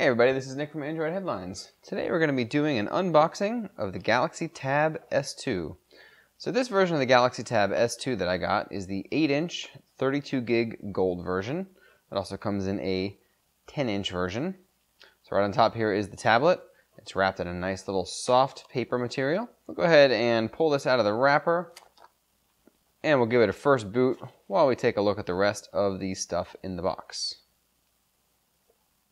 Hey everybody, this is Nick from Android Headlines. Today we're going to be doing an unboxing of the Galaxy Tab S2. So this version of the Galaxy Tab S2 that I got is the 8-inch 32GB gold version. It also comes in a 10-inch version. So right on top here is the tablet. It's wrapped in a nice little soft paper material. We'll go ahead and pull this out of the wrapper and we'll give it a first boot while we take a look at the rest of the stuff in the box.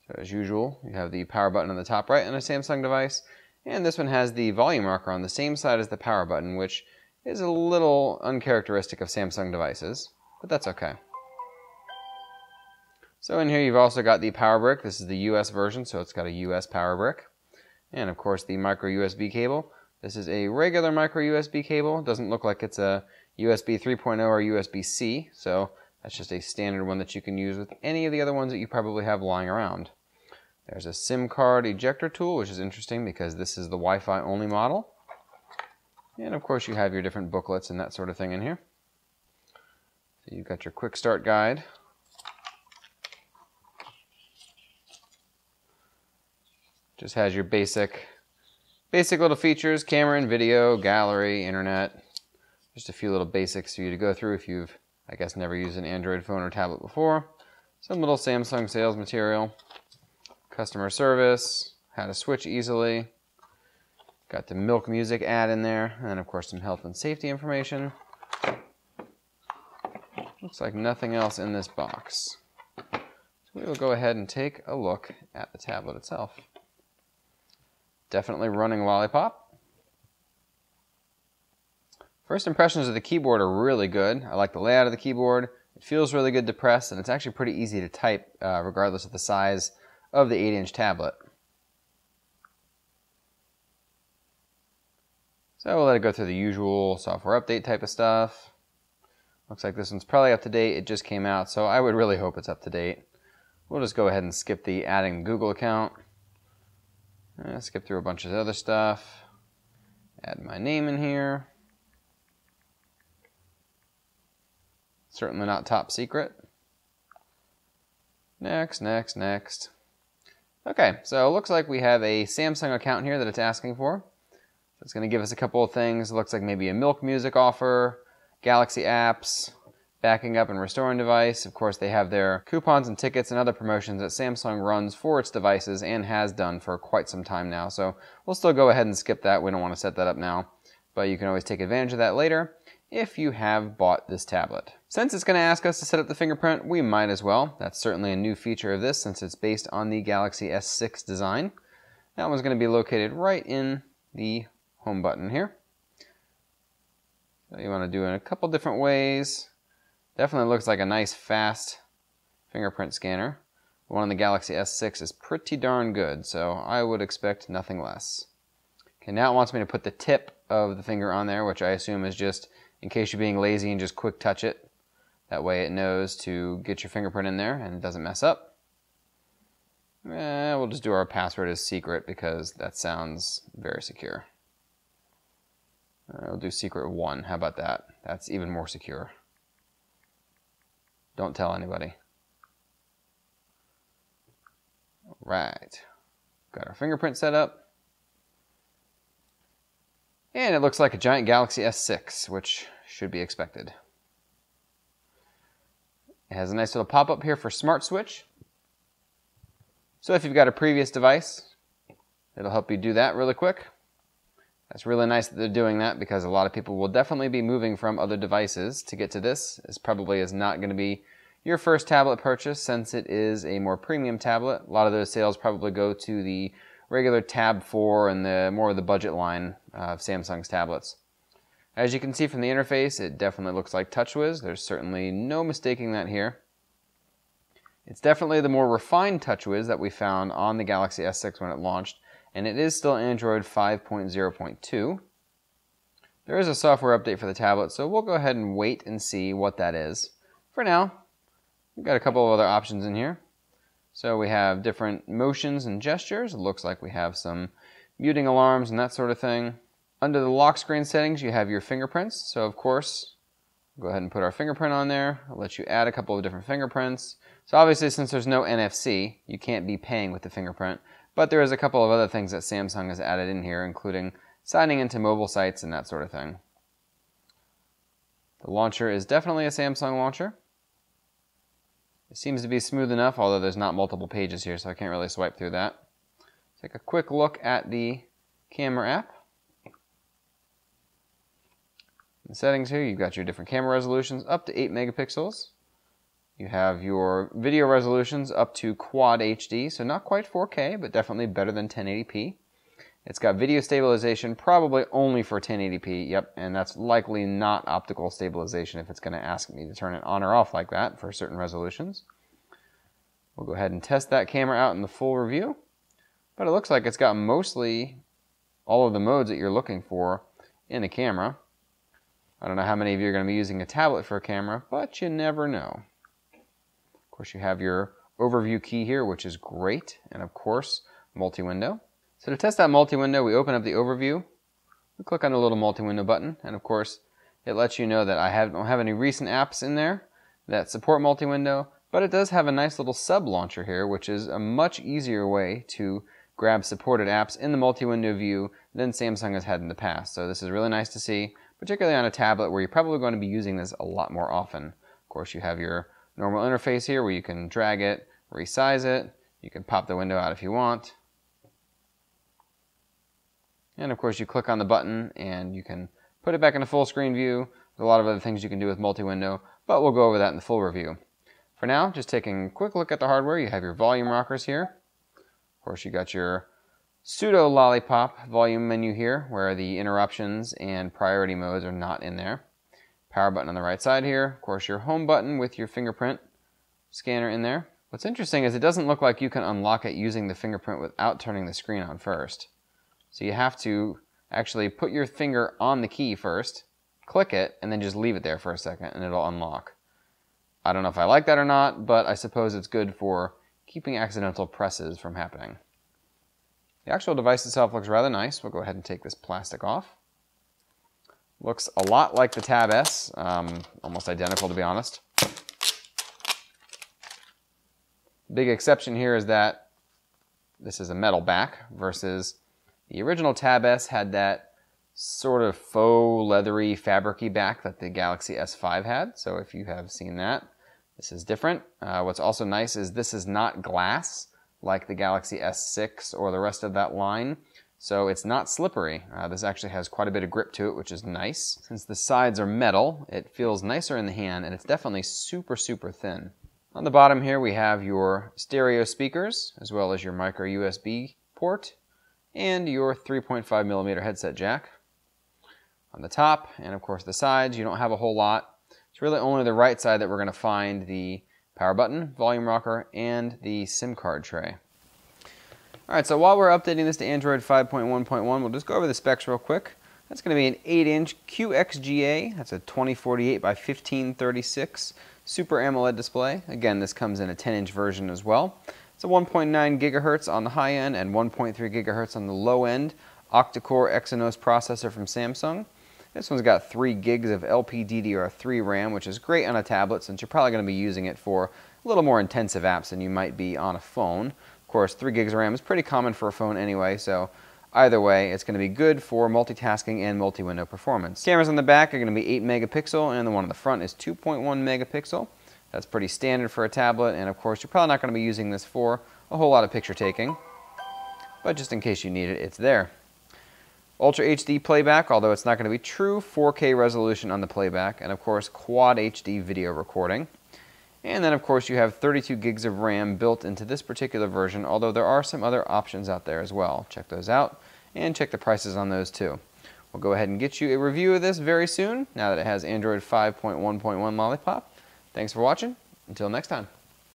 So as usual, you have the power button on the top right on a Samsung device, and this one has the volume rocker on the same side as the power button, which is a little uncharacteristic of Samsung devices, but that's okay. So in here you've also got the power brick. This is the US version, so it's got a US power brick. And of course the micro USB cable. This is a regular micro USB cable. It doesn't look like it's a USB 3.0 or USB-C, so that's just a standard one that you can use with any of the other ones that you probably have lying around. There's a SIM card ejector tool, which is interesting because this is the Wi-Fi only model. And of course you have your different booklets and that sort of thing in here. So you've got your quick start guide. Just has your basic little features: camera and video, gallery, internet. Just a few little basics for you to go through if you've, I guess, never used an Android phone or tablet before. Some little Samsung sales material. Customer service, how to switch easily. Got the Milk Music ad in there, and then of course some health and safety information. Looks like nothing else in this box. So we will go ahead and take a look at the tablet itself. Definitely running Lollipop. First impressions of the keyboard are really good. I like the layout of the keyboard. It feels really good to press, and it's actually pretty easy to type regardless of the size of the 8-inch tablet. So we'll let it go through the usual software update type of stuff. Looks like this one's probably up to date. It just came out, so I would really hope it's up to date. We'll just go ahead and skip the adding Google account. Skip through a bunch of other stuff. Add my name in here. Certainly not top secret. Next, next, next. Okay, so it looks like we have a Samsung account here that it's asking for. So it's going to give us a couple of things. It looks like maybe a Milk Music offer, Galaxy apps, backing up and restoring device. Of course, they have their coupons and tickets and other promotions that Samsung runs for its devices and has done for quite some time now. So we'll still go ahead and skip that. We don't want to set that up now. But you can always take advantage of that later if you have bought this tablet. Since it's going to ask us to set up the fingerprint, we might as well. That's certainly a new feature of this since it's based on the Galaxy S6 design. That one's going to be located right in the home button here. So you want to do it in a couple different ways. Definitely looks like a nice fast fingerprint scanner. The one on the Galaxy S6 is pretty darn good, so I would expect nothing less. Okay, now it wants me to put the tip of the finger on there, which I assume is just in case you're being lazy and just quick touch it. That way it knows to get your fingerprint in there and it doesn't mess up. We'll just do our password as secret because that sounds very secure. We'll do secret 1. How about that? That's even more secure. Don't tell anybody. Alright. Got our fingerprint set up. And it looks like a giant Galaxy S6, which should be expected. It has a nice little pop-up here for Smart Switch. So if you've got a previous device, it'll help you do that really quick. That's really nice that they're doing that because a lot of people will definitely be moving from other devices to get to this. This probably is not going to be your first tablet purchase since it is a more premium tablet. A lot of those sales probably go to the regular Tab 4 and the more of the budget line of Samsung's tablets. As you can see from the interface, it definitely looks like TouchWiz. There's certainly no mistaking that here. It's definitely the more refined TouchWiz that we found on the Galaxy S6 when it launched, and it is still Android 5.0.2. There is a software update for the tablet, so we'll go ahead and wait and see what that is. For now, we've got a couple of other options in here. So we have different motions and gestures. It looks like we have some muting alarms and that sort of thing. Under the lock screen settings, you have your fingerprints. So of course, Go ahead and put our fingerprint on there. I'll let you add a couple of different fingerprints. So obviously, since there's no NFC, you can't be paying with the fingerprint, but there is a couple of other things that Samsung has added in here, including signing into mobile sites and that sort of thing. The launcher is definitely a Samsung launcher. It seems to be smooth enough, although there's not multiple pages here, so I can't really swipe through that. Take a quick look at the camera app. In the settings here, you've got your different camera resolutions up to 8 megapixels. You have your video resolutions up to Quad HD, so not quite 4K, but definitely better than 1080p. It's got video stabilization, probably only for 1080p, yep, and that's likely not optical stabilization if it's going to ask me to turn it on or off like that for certain resolutions. We'll go ahead and test that camera out in the full review, but it looks like it's got mostly all of the modes that you're looking for in a camera. I don't know how many of you are going to be using a tablet for a camera, but you never know. Of course, you have your overview key here, which is great, and of course, multi-window. So to test that multi-window, we open up the overview, we click on the little multi-window button, and of course, it lets you know that I don't have any recent apps in there that support multi-window, but it does have a nice little sub-launcher here, which is a much easier way to grab supported apps in the multi-window view than Samsung has had in the past. So this is really nice to see, particularly on a tablet where you're probably going to be using this a lot more often. Of course, you have your normal interface here where you can drag it, resize it, you can pop the window out if you want. And of course, you click on the button and you can put it back in a full screen view. There's a lot of other things you can do with multi-window, but we'll go over that in the full review. For now, just taking a quick look at the hardware, you have your volume rockers here. Of course, you got your pseudo lollipop volume menu here, where the interruptions and priority modes are not in there. Power button on the right side here. Of course, your home button with your fingerprint scanner in there. What's interesting is it doesn't look like you can unlock it using the fingerprint without turning the screen on first. So you have to actually put your finger on the key first, click it, and then just leave it there for a second, and it'll unlock. I don't know if I like that or not, but I suppose it's good for keeping accidental presses from happening. The actual device itself looks rather nice. We'll go ahead and take this plastic off. Looks a lot like the Tab S, almost identical to be honest. Big exception here is that this is a metal back versus the original Tab S had that sort of faux leathery fabricy back that the Galaxy S5 had. So if you have seen that, this is different. What's also nice is this is not glass like the Galaxy S6 or the rest of that line. So it's not slippery. This actually has quite a bit of grip to it, which is nice. Since the sides are metal, it feels nicer in the hand, and it's definitely super, super thin. On the bottom here, we have your stereo speakers, as well as your micro USB port, and your 3.5mm headset jack. On the top, and of course the sides, you don't have a whole lot. It's really only the right side that we're going to find the power button, volume rocker, and the SIM card tray. Alright, so while we're updating this to Android 5.1.1, we'll just go over the specs real quick. That's going to be an 8-inch QXGA, that's a 2048 by 1536 Super AMOLED display. Again, this comes in a 10-inch version as well. It's a 1.9 gigahertz on the high end and 1.3 gigahertz on the low end octa-core Exynos processor from Samsung. This one's got 3 gigs of LPDDR3 RAM, which is great on a tablet since you're probably going to be using it for a little more intensive apps than you might be on a phone. Of course, 3 gigs of RAM is pretty common for a phone anyway, so either way, it's going to be good for multitasking and multi-window performance. Cameras on the back are going to be 8 megapixel, and the one on the front is 2.1 megapixel. That's pretty standard for a tablet, and of course, you're probably not going to be using this for a whole lot of picture taking, but just in case you need it, it's there. Ultra HD playback, although it's not going to be true 4K resolution on the playback, and of course, Quad HD video recording. And then, of course, you have 32 gigs of RAM built into this particular version, although there are some other options out there as well. Check those out, and check the prices on those too. We'll go ahead and get you a review of this very soon, now that it has Android 5.1.1 Lollipop. Thanks for watching. Until next time.